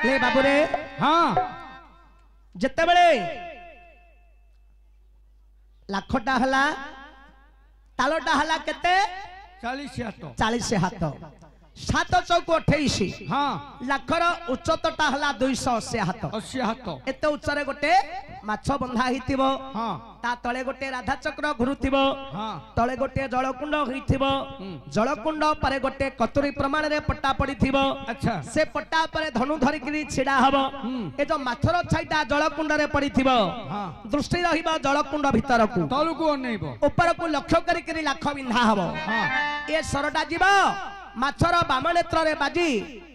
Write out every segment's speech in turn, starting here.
ले बाबू रे हाँ जिते बड़े लाखटा हला तालटा हला केते 40 हाथ 40 हाथ 7 चौक 28 हाँ लाखर उच्चता हला 280 हाथ 80 हाथ एते उच्चरे गोटे माछ बंधा हिथिबो हाँ ता तळे गोटे राधा चक्र घुरुथिबो हाँ तळे गोटे जलकुंड होइथिबो जलकुंड परे गोटे कतुरी प्रमाण रे पट्टा पडिथिबो अच्छा से पट्टा परे धनु धरिकरी छिडा हबो ए जो माछर छाइटा जलकुंड रे पडिथिबो हाँ दृष्टि रहिबो जलकुंड भितरकू तलुकू अनेइबो ऊपर को लक्ष्य करी लाख बिंधा हबो हाँ ए सरटा जीवो माछर बाम नेत्र रे बाजी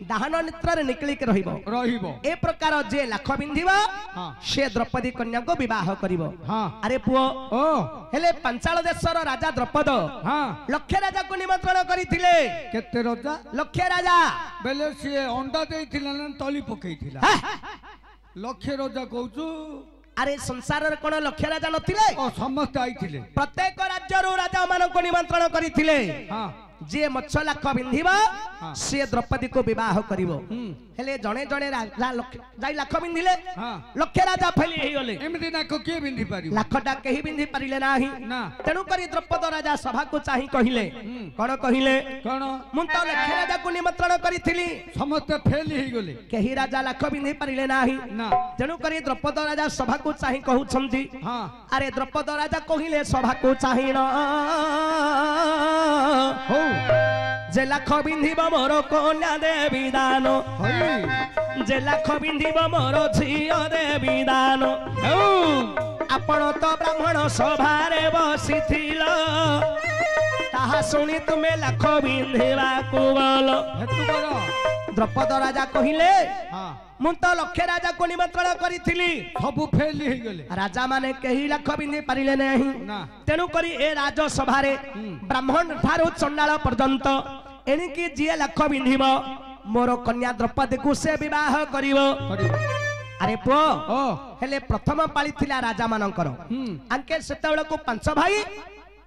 डाहान नेत्र रे निकली के रहिबो रहिबो ए प्रकार जे लाख बिंधिबो हाँ से द्रौपदी कन्या को विवाह करिबो हाँ अरे पुओ ओ हेले पंचाल देशर राजा द्रौपद हाँ लक्ष्य राजा को निमंत्रण करिथिले केते रजा लक्ष्य राजा बेले सी अंडा देइथिला न तली पकेइथिला लक्ष्य रजा कहूचु अरे संसार रे कोन लक्ष्य राजा नथिले ओ समस्त आइथिले प्रत्येक राज्य रो राजा मान को निमंत्रण करिथिले हाँ जे मत्स्य लाख बिंधिबो से द्रौपदी को विवाह करिवो हेले जणे जणे राजा जाई लाख बिंधिले हाँ लक्ष्य राजा फैली हे गले एमती नाक के बिंधि पारि लाखटा केही बिंधि पारिले नाही ना तेनु करी द्रौपद राजा सभा को चाहि कहिले कोन कहिले कौन मुन तो लक्ष्य राजा को निमंत्रण करिथिली समस्त फेल ही गले केही राजा लाख बिंधि पारिले नाही ना तेनु करी द्रौपद राजा सभा को चाहि कहउछंती हाँ अरे द्रौपद राजा कहिले सभा को चाहिन हो जे लाख बिंधिब मोर कन्या देवी दान हई जे लाख बिंधिब मोर झियो देवी दान आपण तो ब्राह्मण सभारे बसिथिल ताहा सुनी तुमे लाख बिंधिबा को बोल हेतु कर द्रौपद राजा कहिले हाँ मु तो लक्ष्य राजा को निमंत्रण करिथिली सब फेल ही गले राजा माने केही लाख बिंधि पारिले नहीं ना तेणु करी ए राज सभारे ब्राह्मण ठारू चंडाल पर्यंत एणिकी जी लाख बिंधिब मोर कन्या द्रौपदी को से विवाह करिवो अरे पुओ ओ हेले प्रथम पाली थिला राजा मानकर आंके सेतेबेले को 5 भाई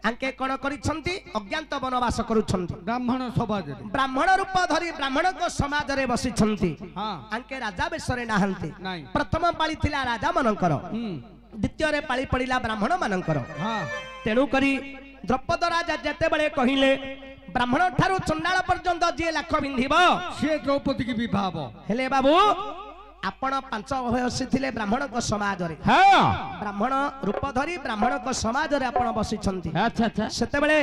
आंके कोन करिसंती अज्ञात वनवास करूछंती ब्राह्मण समाज ब्राह्मण रूप धरी ब्राह्मण को समाज रे बसिछंती हाँ आंके राजा बेसरे नाहंती नहीं प्रथम पाली थिला राजा मानकर द्वितीय रे पाली पड़िला ब्राह्मण मानकर हाँ तेणु करी द्रौपद राजा जेते बेले कहिले ब्राह्मण ठारू चंडाल पर्यंत जे लाख बिंधिब से द्रौपदी की विवाह हेले बाबू आपण 5 बयसी थिले ब्राह्मण को समाज रे हाँ ब्राह्मण रूप धरी ब्राह्मण को समाज रे आपण बसिछंती अच्छा अच्छा सेते बेले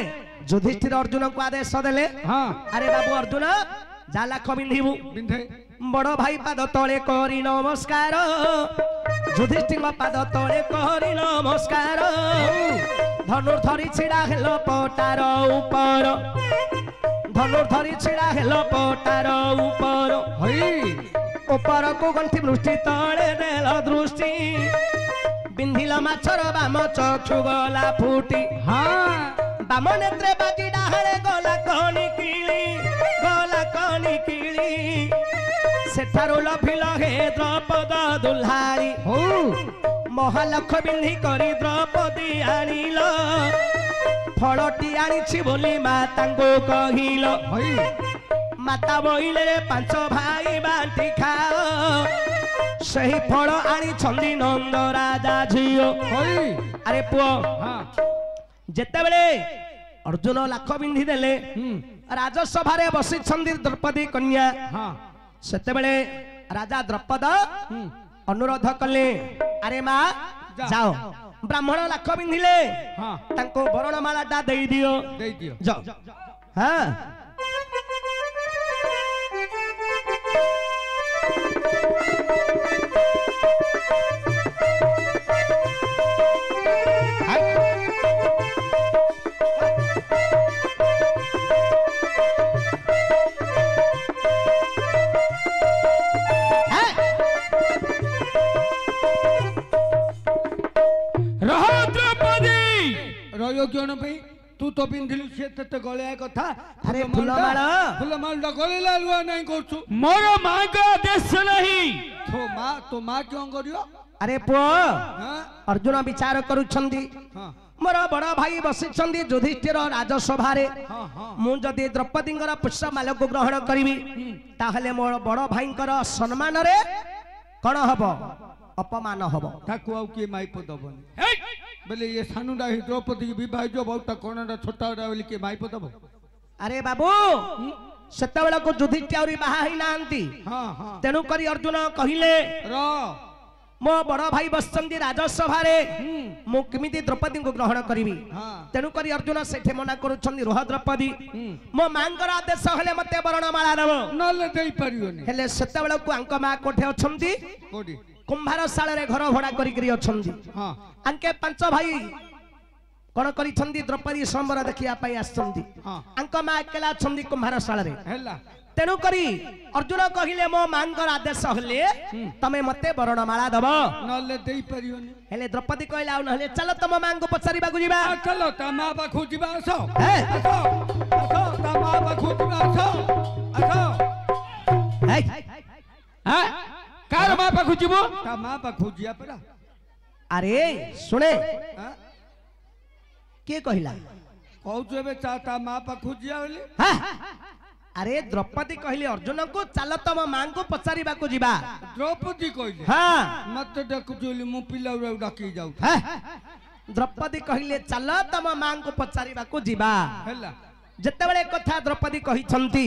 युधिष्ठिर अर्जुन को आदेश देले हाँ अरे बाबू अर्जुन जा लाख बिंधिबु बिंधे बड़ भाई पाद तले करी नमस्कार युधिष्ठिर पाद तले करी नमस्कार धनुर धरी छिड़ा हेलो पटार ऊपर धनुर धरी छिड़ा हेलो पटार ऊपर हई ऊपर को गंठी दृष्टि तले देल दृष्टि बिंधिल माछर बाम चक्षु गला फुटी हाँ बाम नेत्रे बाजी डाहळे गला कनी किली सेठारो लभिल हे द्रौपद दुल्हारी हो महालक्ष बिंधि करी द्रौपदी आनिल फलटी आनिछि बोली मातांको कहिल हई माता बोइले 5 भाई बांटी खाओ सही फल आनी छंदी नंद राजा झियो हई अरे पुओ हाँ जेते बेले अर्जुन लाख बिंधि देले राजसभा रे बसी छंदी द्रौपदी कन्या हाँ सेते बेले राजा द्रौपद अनुरोध कले अरे मां जाओ ब्राह्मण लाख बिंधिले हाँ तांको वरणमाला टा देई दियो दे दियो जाओ हाँ रहो क्यों ना भाई तू तो पिंधिलु से ते गले कथा अरे फुलमाल गले लालुआ नहीं करछु मोर मां का आदेश नहीं तो मां क्यों करियो अरे पुओ हां अर्जुन विचार करूछंदी हां मोर बड़ भाई बसिछन्ती युधिष्ठिर राजसभारे हाँ हाँ मु जदि द्रौपदींकर पुष्पमाल को ग्रहण करिवि ताहले मोर बड़ भाईंकर सम्मान रे कण हबो अपमान हबो ताकू आउ किए माइप दबनी हे बोले ये सानुडा ही द्रौपदी की विवाह जो बहुटा कोणडा छोटाडा बोले किए माइप दब अरे बाबू सेतेबेला को युधिष्ठिर आउरी बाहा ही नांती हाँ हाँ तेणु करी अर्जुन कहिले र मो बड़ भाई बसचंदी राजसभारे मु केमिति द्रौपदी को ग्रहण करिवि हाँ तेणु करी अर्जुन सेठे मना करूछन्ती रोह द्रौपदी मो मांकर आदेश हेले मते वर्णमाला देबो नले देई परियोनी हेले सेतेबेला को अंक मा कोठे अछन्ती कोडी कुंभार शाला रे घर भड़ा करी अछन्ती हाँ अंके पांच भाई कौन करी द्रौपदी स्वयंवर देखिया पाई आछन्ती हाँ अंक मा अकेला अछन्ती कुंभार शाला रे हेला तेणु करी अर्जुन कहिले मो मांकर आदेश हेले तमे मते वर्णमाला दब नले देई परियोनी हेले द्रौपदी कहला आ नहले चलो तम मां को पचारिबा को जिबा चलो ता मां पाखु जिबा आसो हे आसो आसो ता मां पाखु जिबा आसो आसो हे हा कार मा पाखु जीवो ता मां पाखु जिया परा अरे सुने हां के कहला कहू एबे ता मां पाखु जिया बोली हा अरे द्रौपदी कहली अर्जुन को चलो तम मां को पचारिबा को जिबा द्रौपदी कहले हां मत डकुचोली मु पिला डाकी जाऊ हा द्रौपदी कहले चलो तम मां को पचारिबा को जिबा हेला जेतेबेले कथा द्रौपदी कहिछन्ती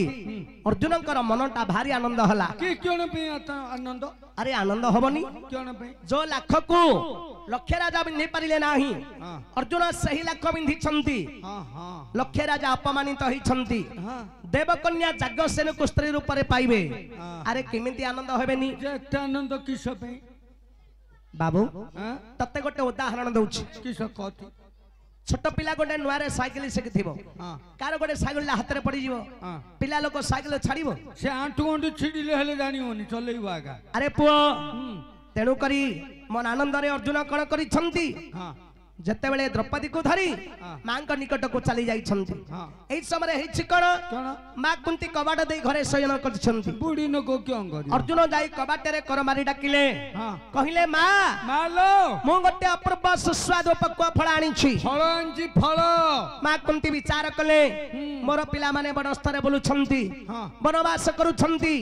अर्जुनकर मनटा भारी आनंद हला कि क्यों पे आनंद अरे आनंद हबनी क्यों पे जो लाख को लक्ष्य राजा बिंधि पारिले नाही हाँ अर्जुन सही लाख बिंधिछन्ती हाँ हाँ लक्ष्य राजा अपमानित होइछन्ती हाँ देवकन्या जागसेन को स्त्री रूप रे पाइबे हाँ। अरे केमिति आनंद हेबेनी जे एकटा आनंद किस पे बाबू हां तते गोटे उदाहरण दउछि किस कथि छोट पिला गोटे नुआरे साइकिल शिखिथिबो हां कार गोटे साइकिल हाथ रे पड़ी जीवो हां पिला लोक साइकिल छाड़िबो से आंटू आंटू छिड़िले हेले जानियोनी चलेइबो आगा अरे पुओ तेणु करी मन आनंद रे अर्जुन कण करिछन्ती हां जेतेबेले द्रौपदी को धरी हाँ। मां को निकट को चली जाइछन्ती हां एई समय हेछि कोन कोन मां कुंती कबाट दे घरे शयन करछन्ती बुढ़ी न को क्यों करी अर्जुन जाई कबाट रे कर मारी डाकिले हां कहिले मां मालो मु गोटे अपूर्व सुस्वादु पक्व फळ आनिछि फल आंची फल मां कुंती विचार कले मोर पिला माने बड़ स्तरे बोलुछन्ती हां वनवास करूछन्ती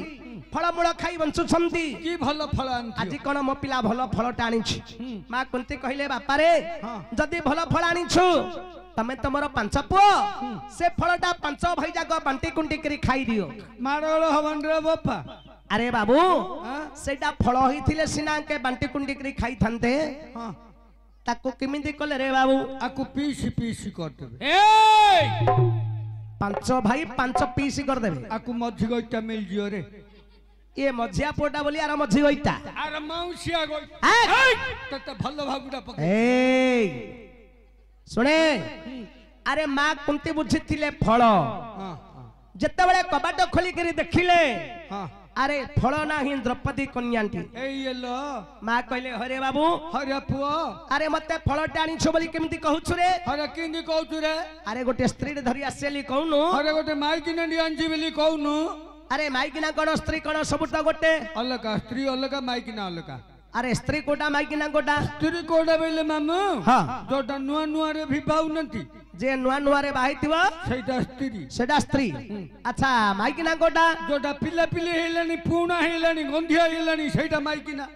फलमूल खाई बंचुछन्ती की भल फल आंची आज कौन मो पिला भल फलटा आनिछि मां कुंती कहिले बापा रे हाँ। जदि भल फल आनिछु तमे तमर पांच पुओ से फलटा पांच भाई जाक बांटी कुंटी करी खाई दियो मारोळ हवन रे बापा अरे बाबू हां सेटा फल होइथिले सिना के बांटी कुंटी करी खाई थांते हां ताको केमिति कले रे बाबू आकु पीसी पीसी कर देबे ए पांच भाई पांच पीस कर देबे आकु मझी गइटा मिल जियो रे ये मझिया पोटा बोली आर मझी गइता आर मौसिया गइ ए तते भल भागुडा पके सुने अरे मां कुंती बुझिथिले फल हां जेतेबेले कबाट खोली करी देखिले हां अरे फल नाही द्रौपदी कन्यांटी ए येलो मां कहले हरे बाबू हरे पुओ अरे मते फलटा आनिछु बोली केमिति कहउछु रे हरे किंदी कहतु रे अरे गोटे स्त्री धरी आसेली कहनु हरे गोटे माइकी नंडी आंची बेली कहनु अरे माइकिना कोन स्त्री कोन सब तो गोटे अलगा स्त्री अलगा माइकी ना अलगा अरे स्त्री कोटा माइकिना कोटा स्त्री कोडा बेले मामू हां जोटा नुआ नुआ रे भी पाउ नंती जे नुआ नुआ रे बाहितिबो सेटा स्त्री सेटा स्त्री अच्छा माइकिना कोटा जोटा पिला पिली हेलानी पूना हेलानी गंधिया हेलानी सेटा माइकी ना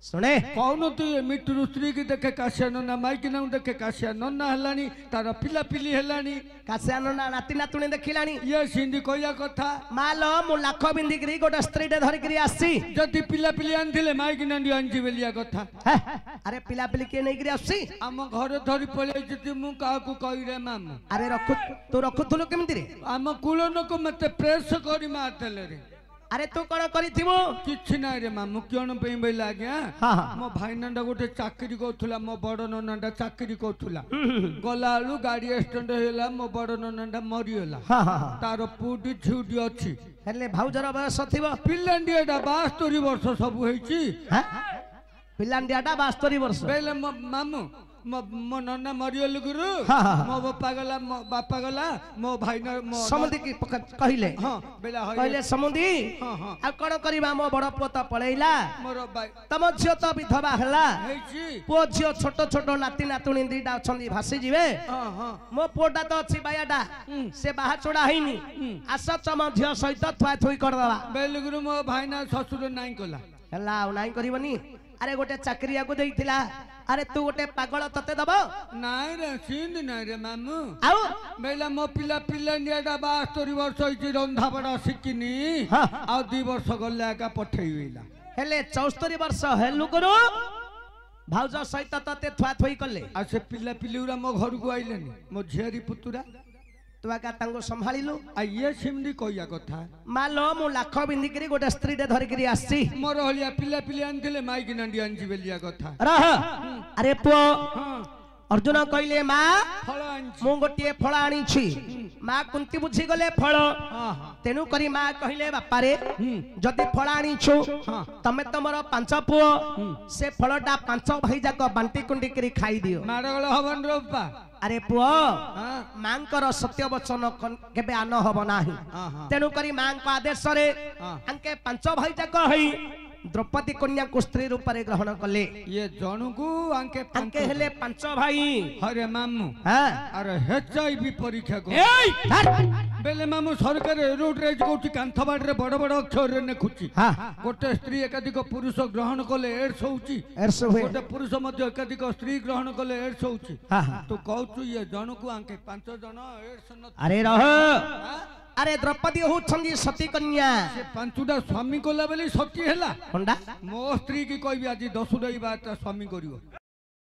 सुने कौन तू मिट्टू स्त्री की देखे काशिया नन्ना माइकी ना देखे काशिया नन्ना हेलानी तार पिला पिली हेलानी कासेनो ना नाती नातुणी देखिलानी ये सिंधी कहया कथा मालो मु लाख बिंदी करी गोटे स्त्री टे धरि करी आसी जदि पिला पिली आनथिले माइकी नंडी आंची बेलिया कथा अरे पिला पिली के नै करी आसी आम घर धरी पळे जति मु काकू कहि रे मामू अरे रखु तू रखुथुलु केमिति रे आम कुलन को मते प्रेस करी मारतले रे अरे तू कोन करिथिबो किछि नाइ रे मामू क्यों पे बैला आज्ञा हां हां मो भाई नंडा गोटे चाकरी करथुला मो बड़ नंडा चाकरी करथुला गलालु गाड़ी एक्सीडेंट होला मो बड़ नंडा मरियोला हां हां तार पुटी झुडी अछि हेले भाउजर बयस थिबो पिलांडियाटा 72 वर्ष सब होईची हां पिलांडियाटा 72 वर्ष बेले मामू मो नन्ना मरियल गुरु हाँ, हाँ। मो बापा गला मो भाई मो समुदी की कहले हाँ बेला कहले समुदी हाँ हाँ आ कौन करवा मो बड़ पुओ तो पळैला मोर भाई तम झियो तो विधवा हला हेची पुओ झियो छोट छोट नाती नातुणी दीटा अछंदी भासी जिवे हाँ हाँ मो पुओटा तो अछि बायाटा से बाहा चोड़ा हैनी आस तम झियो सहित थुआ थुई कर दवा बेल गुरु मो भाई ना ससुर नाई कला हला नाई करबनी अरे गोटे चाकरिया को देइथिला अरे तू गोटे पागल तते दब नाई रे सिंध नाई रे मामू आउ बेला मो पिला नियाटा 72 वर्ष होइछि रंधा बड़ा शिकिनी हाँ। आ 2 वर्ष गले का पठेइला हेले 74 वर्ष हेलु गुरु भाउज सहित तते थुआ थुई कले आ से पिला मो घर को आइलेनी मो झियारी पुतुरा तू आका तांगो संभाळिलु आ ये सिमडी कहिया कथा मालो मु लाख बिंदिकरी गोटे स्त्री डे धरिकरी आसी मोर हलिया पिला आनथिले माइकी नांडी आनछि बेलिया कथा रह अरे पुओ हाँ अर्जुन कहले मा फल आनछि मु गोटे फल आनी छी मा कुंती बुझी गले फल हाँ हाँ तेनु करी मा कहले बापा रे जदि फल आनी छु हाँ। तमे तमरो 5 पुओ से फलटा 5 भाई जाक बांटी कुंडी करी खाई दियो मारगळ हवन रोपा अरे पुओ हाँ मांकर सत्य वचन केबे आन हब नाही हाँ हाँ तेनु करी मांको आदेश रे हाँ। अंके 5 भाई जाक हई द्रौपदी कन्या को स्त्री रूप रे ग्रहण कले ये जणुकु अंके अंके हेले 5 भाई हरे मामू हां अरे एचआईवी परीक्षा को এই बेले मामू सरकार रोड रेज कोठी कांथबाड़ रे बड़ बड़ अक्षर रे नेखुची हां गोटे स्त्री एकाधिक पुरुष ग्रहण कले एड्स होउची एर्स हुए गोटे पुरुष मध्य एकाधिक स्त्री ग्रहण कले एड्स होउची हां हां तो कहछु ये जणुकु अंके 5 जण एड्स न अरे रह अरे द्रौपदी होउछंदी सती कन्या से पांचुटा स्वामी कला बेली सती हैला होंडा मो स्त्री की कहबी आज 10 बात स्वामी करियो